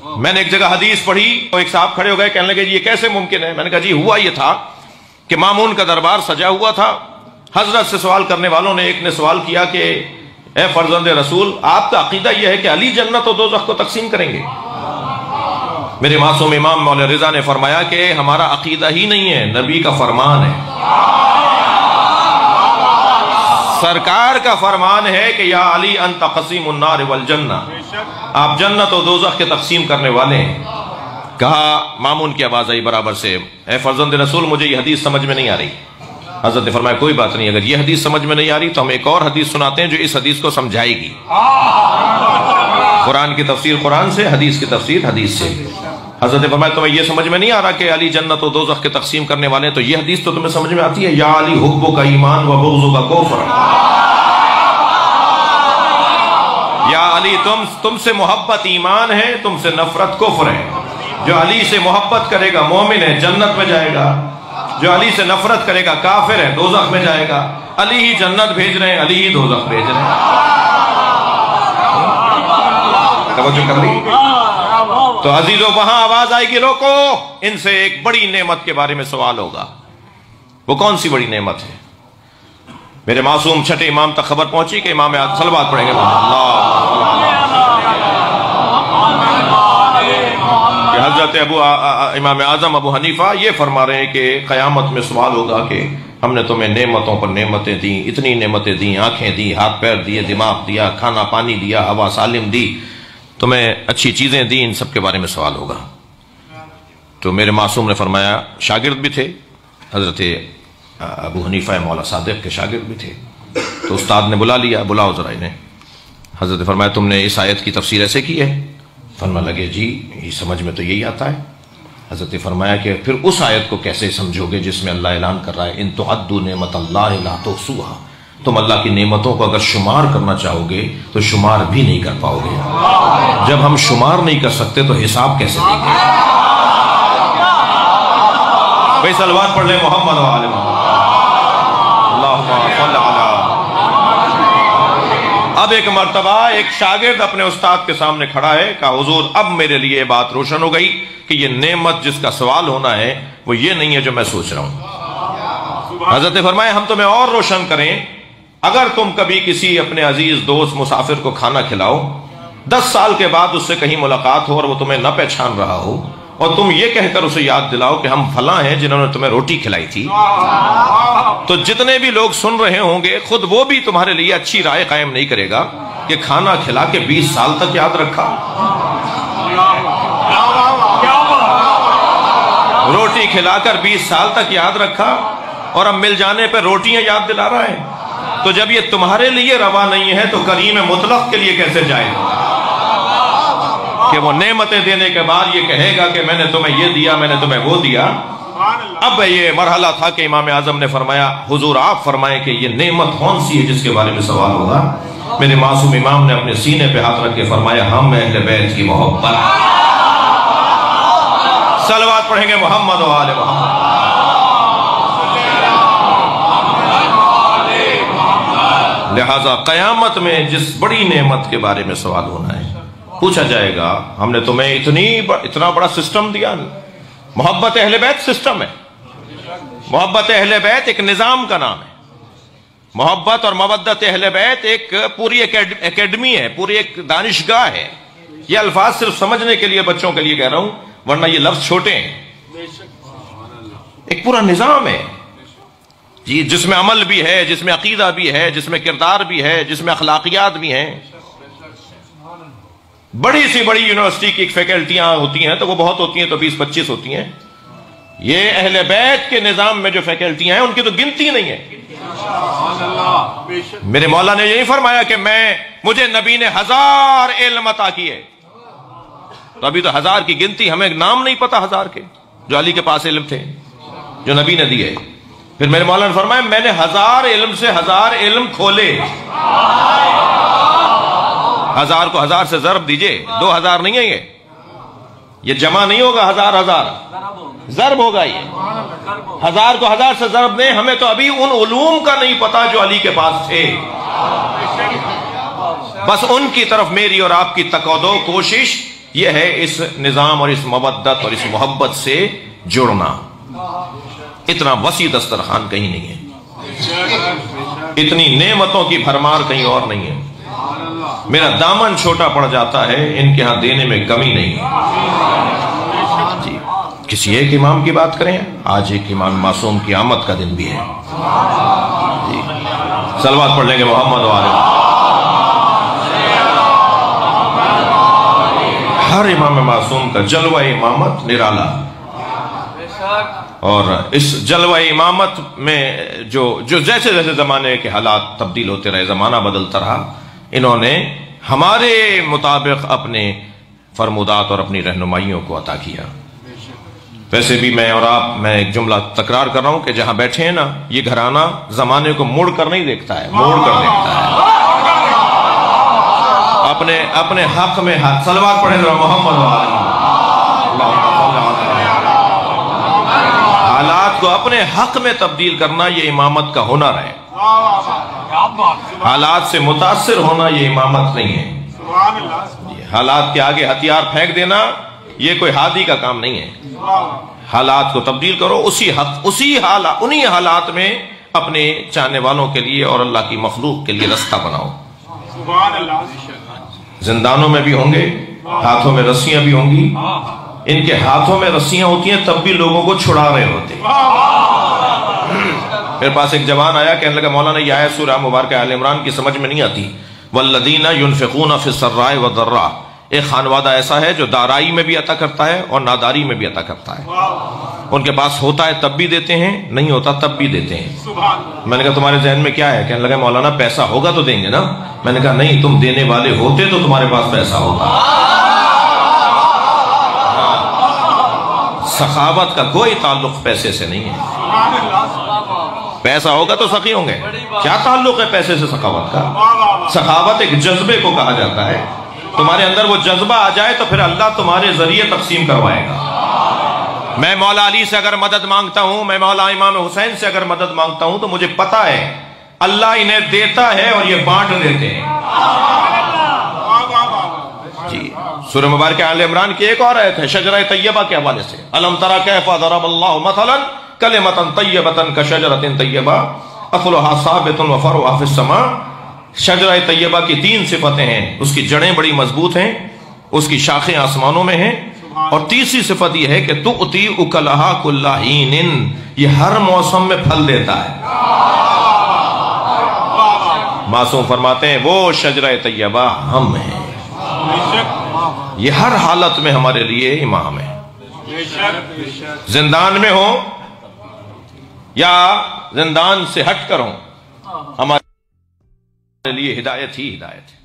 میں نے ایک جگہ حدیث پڑھی تو ایک صاحب کھڑے ہو گئے، کہنے لگے جی یہ کیسے ممکن ہے؟ میں نے کہا جی ہوا یہ تھا کہ مامون کا دربار سجا ہوا تھا، حضرت سے سوال کرنے والوں نے ایک نے سوال کیا کہ اے فرزند رسول، آپ کا عقیدہ یہ ہے کہ علی جنت و دوزخ کو تقسیم کریں گے؟ میرے معصوم امام مولا رضا نے فرمایا کہ ہمارا عقیدہ ہی نہیں ہے، نبی کا فرمان ہے، سرکار کا فرمان ہے کہ یا علی انت قسیم النار والجنہ، آپ جنت و دوزخ کے تقسیم کرنے والے ہیں۔ کہا مامون کی آواز آئی برابر سے، اے فرزند رسول مجھے یہ حدیث سمجھ میں نہیں آ رہی۔ حضرت نے فرمایا کوئی بات نہیں، اگر یہ حدیث سمجھ میں نہیں آ رہی تو ہم ایک اور حدیث سناتے ہیں جو اس حدیث کو سمجھائے گی۔ قرآن کی تفسیر قرآن سے، حدیث کی تفسیر حدیث سے۔ حضرت نے فرمایا تمہیں یہ سمجھ میں نہیں آ رہا کہ علی جنت و دوزخ کے تقسیم کرنے والے ہیں، تو یہ حدیث تو تمہیں سمجھ میں آتی ہے، یا علی حب کا ایمان و بغض کا کفر، یا علی تم سے محبت ایمان ہے، تم سے نفرت کفر ہے۔ جو علی سے محبت کرے گا مومن ہے، جنت میں جائے گا، جو علی سے نفرت کرے گا کافر ہے، دوزخ میں جائے گا۔ علی ہی جنت بھیج رہے ہیں، علی ہی دوزخ بھیج رہے ہیں۔ توجہ کر لی؟ تو عزیزو وہاں آواز آئے گی روکو، ان سے ایک بڑی نعمت کے بارے میں سوال ہوگا۔ وہ کون سی بڑی نعمت ہے؟ میرے معصوم چھٹے امام تک خبر پہنچی کہ امام صلوات پڑھیں گے کہ حضرت امام اعظم ابو حنیفہ یہ فرما رہے ہیں کہ قیامت میں سوال ہوگا کہ ہم نے تمہیں نعمتوں پر نعمتیں دیں، اتنی نعمتیں دیں، آنکھیں دی، ہاتھ پیر دیے، دماغ دیا، کھانا پانی دیا، ہوا سالم دی، تمہیں اچھی چیزیں دیں، ان سب کے بارے میں سوال ہوگا۔ تو میرے معصوم نے فرمایا، شاگرد بھی تھے حضرت ابو حنیفہ مولا صادق کے شاگرد بھی تھے، تو استاد نے بلا لیا، بلاؤ ذرا انہیں۔ حضرت نے فرمایا تم نے اس آیت کی تفسیر ایسے کی ہے؟ فرمانے لگے جی یہ سمجھ میں تو یہی آتا ہے۔ حضرت نے فرمایا کہ پھر اس آیت کو کیسے سمجھو گے جس میں اللہ اعلان کر رہا ہے ان تعدوا نعمت اللہ لا تحصوها، تم اللہ کی نعمتوں کو اگر شمار کرنا چاہو گے تو شمار بھی نہیں کر پاؤ گے۔ جب ہم شمار نہیں کر سکتے تو حساب کیسے دیں گے؟ بھائی صلوات پڑھ لیں محمد و آل محمد، اللہم صل علی۔ اب ایک مرتبہ ایک شاگرد اپنے استاد کے سامنے کھڑا ہے، کہا حضور اب میرے لیے بات روشن ہو گئی کہ یہ نعمت جس کا سوال ہونا ہے وہ یہ نہیں ہے جو میں سوچ رہا ہوں۔ حضرت نے فرمایا ہم تمہیں اور روشن کریں، اگر تم کبھی کسی اپنے عزیز دوست مسافر کو کھانا کھلاؤ، 10 سال کے بعد اس سے کہیں ملاقات ہو اور وہ تمہیں نہ پہچان رہا ہو، اور تم یہ کہہ کر اسے یاد دلاؤ کہ ہم فلاں ہیں جنہوں نے تمہیں روٹی کھلائی تھی، تو جتنے بھی لوگ سن رہے ہوں گے خود وہ بھی تمہارے لیے اچھی رائے قائم نہیں کرے گا کہ کھانا کھلا کے 20 سال تک یاد رکھا، روٹی کھلا کر 20 سال تک یاد رکھا، اور اب مل جانے پہ روٹیاں یاد دلا رہا ہے۔ تو جب یہ تمہارے لیے روا نہیں ہے تو کریم مطلق کے لیے کیسے جائے گا کہ وہ نعمتیں دینے کے بعد یہ کہے گا کہ میں نے تمہیں یہ دیا، میں نے تمہیں وہ دیا۔ اب یہ مرحلہ تھا کہ امام اعظم نے فرمایا حضور آپ فرمائیں کہ یہ نعمت کون سی ہے جس کے بارے میں سوال ہوگا؟ میرے معصوم امام نے اپنے سینے پہ ہاتھ رکھ کے فرمایا ہم اہل بیت کی محبت۔ صلوات پڑھیں گے محمد و آل محمد۔ لہذا قیامت میں جس بڑی نعمت کے بارے میں سوال ہونا ہے، پوچھا جائے گا ہم نے تمہیں اتنا بڑا سسٹم دیا۔ محبت اہل بیت سسٹم ہے، محبت اہل بیت ایک نظام کا نام ہے، محبت اور مودت اہل بیت ایک پوری اکیڈمی ہے، پوری ایک دانشگاہ ہے۔ یہ الفاظ صرف سمجھنے کے لیے بچوں کے لیے کہہ رہا ہوں، ورنہ یہ لفظ چھوٹے ہیں۔ ایک پورا نظام ہے جی، جس میں عمل بھی ہے، جس میں عقیدہ بھی ہے، جس میں کردار بھی ہے، جس میں اخلاقیات بھی ہیں۔ بڑی سی بڑی یونیورسٹی کی فیکلٹیاں ہوتی ہیں تو وہ بہت ہوتی ہیں تو 20-25 ہوتی ہیں۔ یہ اہل بیت کے نظام میں جو فیکلٹیاں ہیں ان کی تو گنتی نہیں ہے۔ میرے مولا نے یہی فرمایا کہ مجھے نبی نے 1000 علم عطا کیے، تو ابھی تو 1000 کی گنتی، ہمیں نام نہیں پتا 1000 کے جو علی کے پاس علم تھے جو نبی نے دیے۔ پھر میرے مولا نے فرمایا میں نے 1000 علم سے 1000 علم کھولے۔ 1000 کو 1000 سے ضرب دیجئے، 2000 نہیں ہے، یہ جمع نہیں ہوگا، 1000 ضرب ہوگا۔ یہ 1000 کو 1000 سے ضرب دیں، ہمیں تو ابھی ان علوم کا نہیں پتا جو علی کے پاس تھے۔ بس ان کی طرف میری اور آپ کی تقاضا کوشش یہ ہے اس نظام اور اس مودت اور اس محبت سے جڑنا. اتنا وسیع دسترخوان کہیں نہیں ہے، اتنی نعمتوں کی بھرمار کہیں اور نہیں ہے. میرا دامن چھوٹا پڑ جاتا ہے، ان کے ہاں دینے میں کمی نہیں ہے. جی کسی ایک امام کی بات کریں، آج ایک امام معصوم کی آمد کا دن بھی ہے. جی صلوات پڑھ لیں گے محمد والے. ہر امام معصوم کا جلوہ امامت نرالا، اور اس جلوہ امامت میں جو جیسے جیسے زمانے کے حالات تبدیل ہوتے رہے، زمانہ بدلتا رہا، انہوں نے ہمارے مطابق اپنے فرمودات اور اپنی رہنمائیوں کو عطا کیا. ویسے بھی میں اور آپ، میں ایک جملہ تکرار کر رہا ہوں کہ جہاں بیٹھے ہیں نا، یہ گھرانہ زمانے کو مڑ کر نہیں دیکھتا ہے، موڑ کر دیکھتا ہے. اپنے حق میں حق. صلوات پڑھیں ذرا محمد والے. حالات کو اپنے حق میں تبدیل کرنا یہ امامت کا ہنر ہے. حالات سے متاثر ہونا یہ امامت نہیں ہے. حالات کے آگے ہتھیار پھینک دینا یہ کوئی ہادی کا کام نہیں ہے. حالات کو تبدیل کرو، انہی حالات میں اپنے چاہنے والوں کے لیے اور اللہ کی مخلوق کے لیے رستہ بناؤ. زندانوں میں بھی ہوں گے، ہاتھوں میں رسیاں بھی ہوں گی. ان کے ہاتھوں میں رسیاں ہوتی ہیں تب بھی لوگوں کو چھڑا رہے ہوتے. میرے پاس ایک جوان آیا، کہنے لگا مولانا یہ آیت سورہ مبارکہ آل عمران کی سمجھ میں نہیں آتی. والذین ينفقون فی السراء والضراء. ایک خانوادہ ایسا ہے جو دارائی میں بھی عطا کرتا ہے اور ناداری میں بھی عطا کرتا ہے. ان کے پاس ہوتا ہے تب بھی دیتے ہیں، نہیں ہوتا تب بھی دیتے ہیں. میں نے کہا تمہارے ذہن میں کیا ہے؟ کہنے لگا مولانا پیسہ ہوگا تو دیں گے نا. میں نے کہا نہیں، تم دینے والے ہوتے تو تمہارے پاس پیسہ ہوگا. سخاوت کا کوئی تعلق پیسے سے نہیں ہے. پیسہ ہوگا تو سخی ہوں گے. کیا تعلق ہے پیسے سے سخاوت کا؟ سخاوت ایک جذبے کو کہا جاتا ہے. تمہارے اندر وہ جذبہ آ جائے تو پھر اللہ تمہارے ذریعے تقسیم کروائے گا. میں مولا علی سے اگر مدد مانگتا ہوں، میں مولا امام حسین سے اگر مدد مانگتا ہوں تو مجھے پتا ہے اللہ انہیں دیتا ہے اور یہ بانٹ دیتے ہیں. جی سورہ مبارکہ آل عمران کی ایک اور آیت ہے شجرہ طیبہ کے حوالے سے. الم تری کیف ضرب اللہ مثلا کلمۃ طیبۃ کشجرۃ طیبہ اصلها ثابت وفرعها فی السماء. شجرہ طیبہ کی 3 صفتیں ہیں. اس کی جڑیں بڑی مضبوط ہیں، اس کی شاخیں آسمانوں میں ہیں، اور تیسری صفت یہ ہے کہ تؤتی اکلہا کل حین. یہ ہر موسم میں پھل دیتا ہے. معصوم فرماتے ہیں وہ شجرہ طیبہ ہم ہیں. یہ ہر حالت میں ہمارے لیے امام ہے. زندان میں ہو یا زندان سے ہٹ کر ہو، ہمارے لیے ہدایت ہی ہدایت ہے.